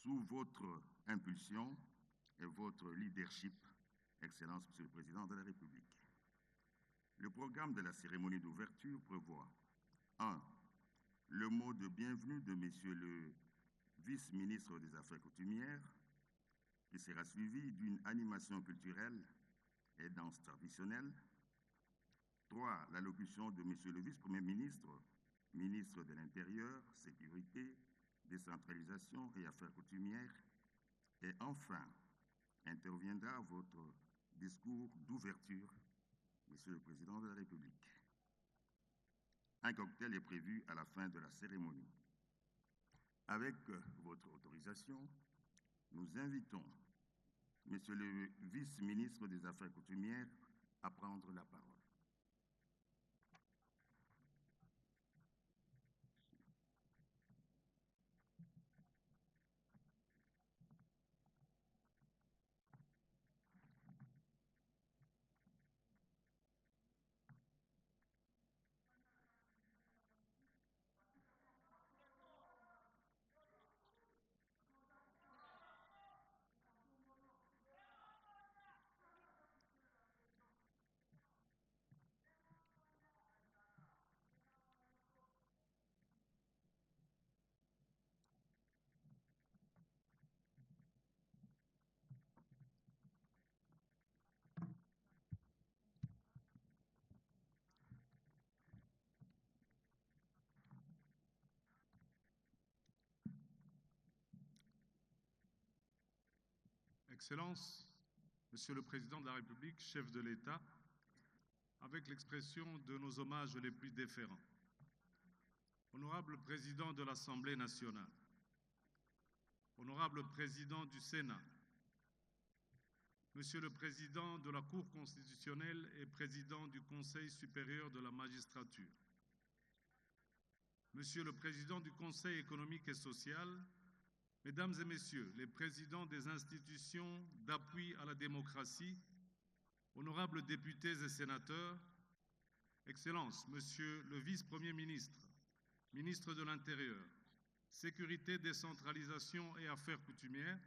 Sous votre impulsion et votre leadership, Excellence, Monsieur le Président de la République. Le programme de la cérémonie d'ouverture prévoit 1. Le mot de bienvenue de Monsieur le vice-ministre des Affaires coutumières, qui sera suivi d'une animation culturelle et danse traditionnelle. 3. L'allocution de Monsieur le vice-premier ministre, ministre de l'Intérieur, Sécurité, Décentralisation et Affaires coutumières. Et enfin, interviendra votre discours d'ouverture, Monsieur le Président de la République. Un cocktail est prévu à la fin de la cérémonie. Avec votre autorisation, nous invitons Monsieur le vice-ministre des Affaires coutumières à prendre la parole. Excellence, Monsieur le Président de la République, chef de l'État, avec l'expression de nos hommages les plus déférents. Honorable Président de l'Assemblée nationale, Honorable Président du Sénat, Monsieur le Président de la Cour constitutionnelle et Président du Conseil supérieur de la magistrature, Monsieur le Président du Conseil économique et social, Mesdames et Messieurs les présidents des institutions d'appui à la démocratie, honorables députés et sénateurs, Excellences, Monsieur le vice-premier ministre, ministre de l'Intérieur, Sécurité, décentralisation et affaires coutumières,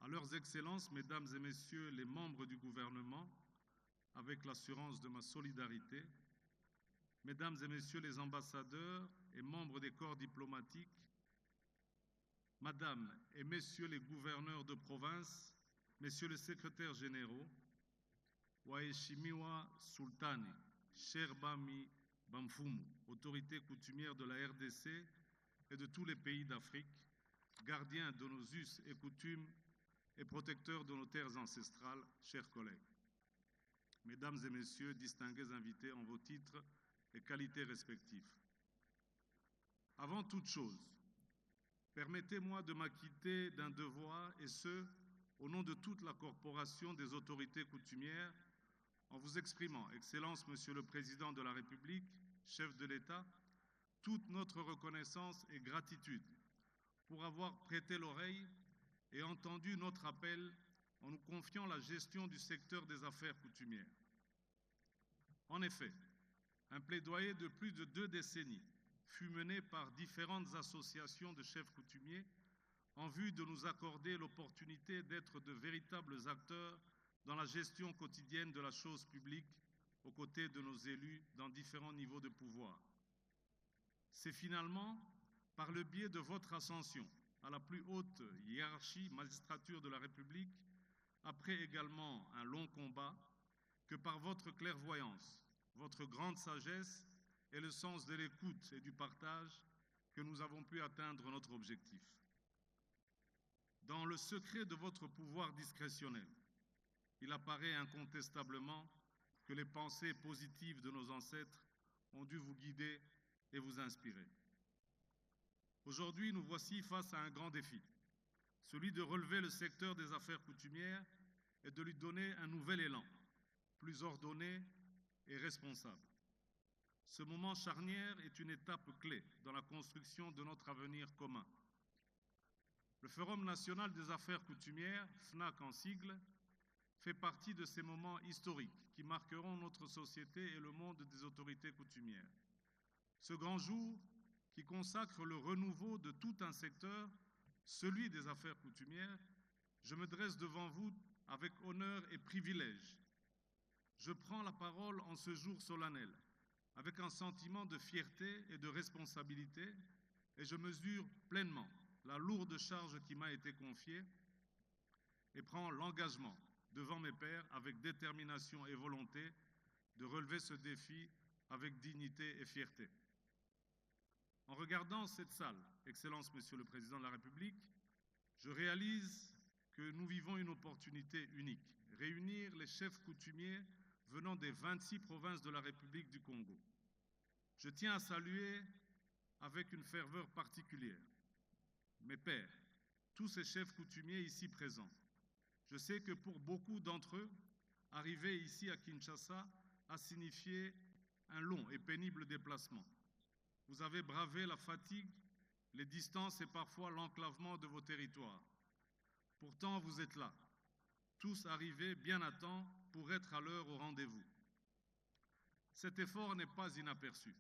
à leurs excellences, Mesdames et Messieurs les membres du gouvernement, avec l'assurance de ma solidarité, Mesdames et Messieurs les ambassadeurs et membres des corps diplomatiques, Madame et Messieurs les gouverneurs de province, Messieurs les secrétaires généraux, Waheshimiwa Sultani, Sherbami Bamfumu, autorité coutumière de la RDC et de tous les pays d'Afrique, gardiens de nos us et coutumes et protecteurs de nos terres ancestrales, chers collègues. Mesdames et Messieurs, distingués invités en vos titres et qualités respectifs. Avant toute chose, permettez-moi de m'acquitter d'un devoir, et ce, au nom de toute la corporation des autorités coutumières, en vous exprimant, Excellence, Monsieur le Président de la République, chef de l'État, toute notre reconnaissance et gratitude pour avoir prêté l'oreille et entendu notre appel en nous confiant la gestion du secteur des affaires coutumières. En effet, un plaidoyer de plus de 2 décennies fut mené par différentes associations de chefs coutumiers en vue de nous accorder l'opportunité d'être de véritables acteurs dans la gestion quotidienne de la chose publique aux côtés de nos élus dans différents niveaux de pouvoir. C'est finalement par le biais de votre ascension à la plus haute hiérarchie magistrature de la République, après également un long combat, que par votre clairvoyance, votre grande sagesse et le sens de l'écoute et du partage que nous avons pu atteindre notre objectif. Dans le secret de votre pouvoir discrétionnel, il apparaît incontestablement que les pensées positives de nos ancêtres ont dû vous guider et vous inspirer. Aujourd'hui, nous voici face à un grand défi, celui de relever le secteur des affaires coutumières et de lui donner un nouvel élan, plus ordonné et responsable. Ce moment charnière est une étape clé dans la construction de notre avenir commun. Le Forum national des affaires coutumières, FNAC en sigle, fait partie de ces moments historiques qui marqueront notre société et le monde des autorités coutumières. Ce grand jour qui consacre le renouveau de tout un secteur celui des affaires coutumières, je me dresse devant vous avec honneur et privilège. Je prends la parole en ce jour solennel avec un sentiment de fierté et de responsabilité, et je mesure pleinement la lourde charge qui m'a été confiée et prends l'engagement devant mes pairs avec détermination et volonté de relever ce défi avec dignité et fierté. En regardant cette salle, Excellence Monsieur le Président de la République, je réalise que nous vivons une opportunité unique, réunir les chefs coutumiers venant des 26 provinces de la République du Congo. Je tiens à saluer avec une ferveur particulière mes pairs, tous ces chefs coutumiers ici présents. Je sais que pour beaucoup d'entre eux, arriver ici à Kinshasa a signifié un long et pénible déplacement. Vous avez bravé la fatigue, les distances et parfois l'enclavement de vos territoires. Pourtant, vous êtes là, tous arrivés bien à temps pour être à l'heure au rendez-vous. Cet effort n'est pas inaperçu.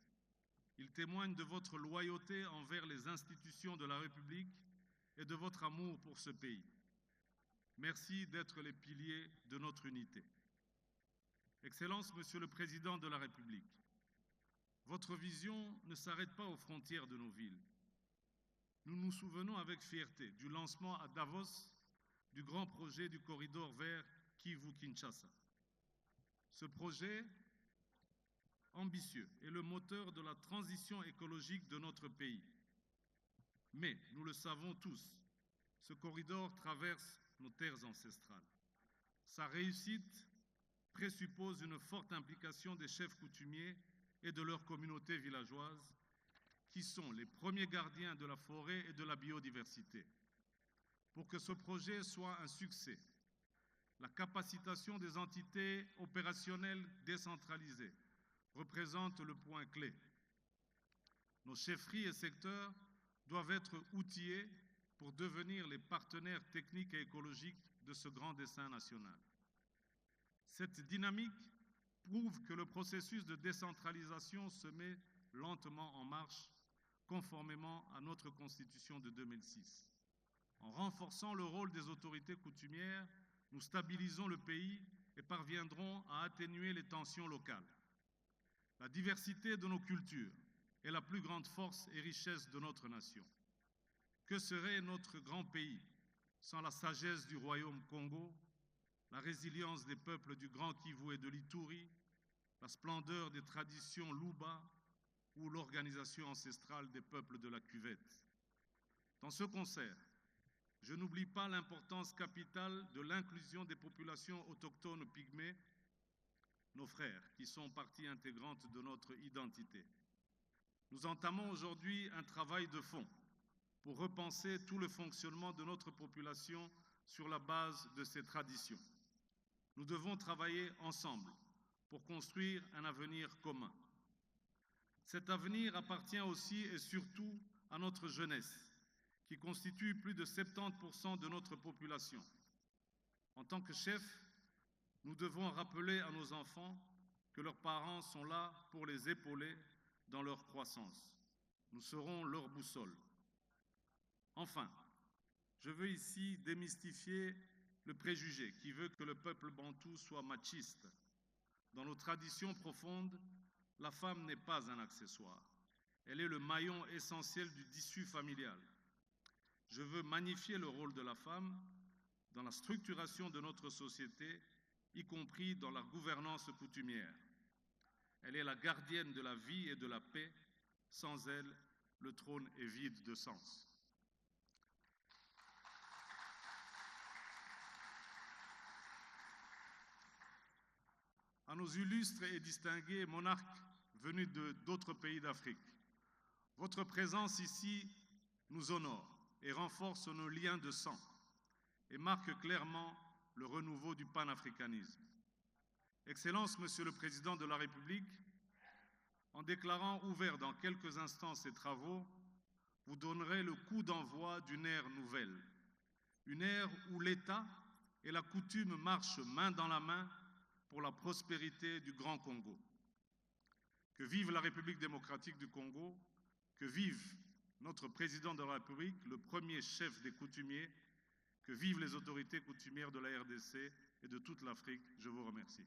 Il témoigne de votre loyauté envers les institutions de la République et de votre amour pour ce pays. Merci d'être les piliers de notre unité. Excellence, Monsieur le Président de la République, votre vision ne s'arrête pas aux frontières de nos villes. Nous nous souvenons avec fierté du lancement à Davos du grand projet du corridor vert Kivu-Kinshasa. Ce projet ambitieux est le moteur de la transition écologique de notre pays. Mais, nous le savons tous, ce corridor traverse nos terres ancestrales. Sa réussite présuppose une forte implication des chefs coutumiers et de leurs communautés villageoises, qui sont les premiers gardiens de la forêt et de la biodiversité. Pour que ce projet soit un succès, la capacitation des entités opérationnelles décentralisées représente le point clé. Nos chefferies et secteurs doivent être outillés pour devenir les partenaires techniques et écologiques de ce grand dessein national. Cette dynamique prouve que le processus de décentralisation se met lentement en marche, conformément à notre Constitution de 2006. En renforçant le rôle des autorités coutumières, nous stabilisons le pays et parviendrons à atténuer les tensions locales. La diversité de nos cultures est la plus grande force et richesse de notre nation. Que serait notre grand pays sans la sagesse du royaume Congo, la résilience des peuples du Grand Kivu et de l'Ituri, la splendeur des traditions Luba ou l'organisation ancestrale des peuples de la Cuvette? Dans ce concert, je n'oublie pas l'importance capitale de l'inclusion des populations autochtones pygmées, nos frères, qui sont partie intégrante de notre identité. Nous entamons aujourd'hui un travail de fond pour repenser tout le fonctionnement de notre population sur la base de ces traditions. Nous devons travailler ensemble pour construire un avenir commun. Cet avenir appartient aussi et surtout à notre jeunesse, qui constitue plus de 70% de notre population. En tant que chefs, nous devons rappeler à nos enfants que leurs parents sont là pour les épauler dans leur croissance. Nous serons leur boussole. Enfin, je veux ici démystifier le préjugé qui veut que le peuple bantou soit machiste. Dans nos traditions profondes, la femme n'est pas un accessoire. Elle est le maillon essentiel du tissu familial. Je veux magnifier le rôle de la femme dans la structuration de notre société, y compris dans la gouvernance coutumière. Elle est la gardienne de la vie et de la paix. Sans elle, le trône est vide de sens. À nos illustres et distingués monarques venus d'autres pays d'Afrique, votre présence ici nous honore et renforce nos liens de sang et marque clairement le renouveau du panafricanisme. Excellence, Monsieur le Président de la République, en déclarant ouvert dans quelques instants ces travaux, vous donnerez le coup d'envoi d'une ère nouvelle, une ère où l'État et la coutume marchent main dans la main pour la prospérité du Grand Congo. Que vive la République démocratique du Congo, que vive notre président de la République, le premier chef des coutumiers. Que vivent les autorités coutumières de la RDC et de toute l'Afrique. Je vous remercie.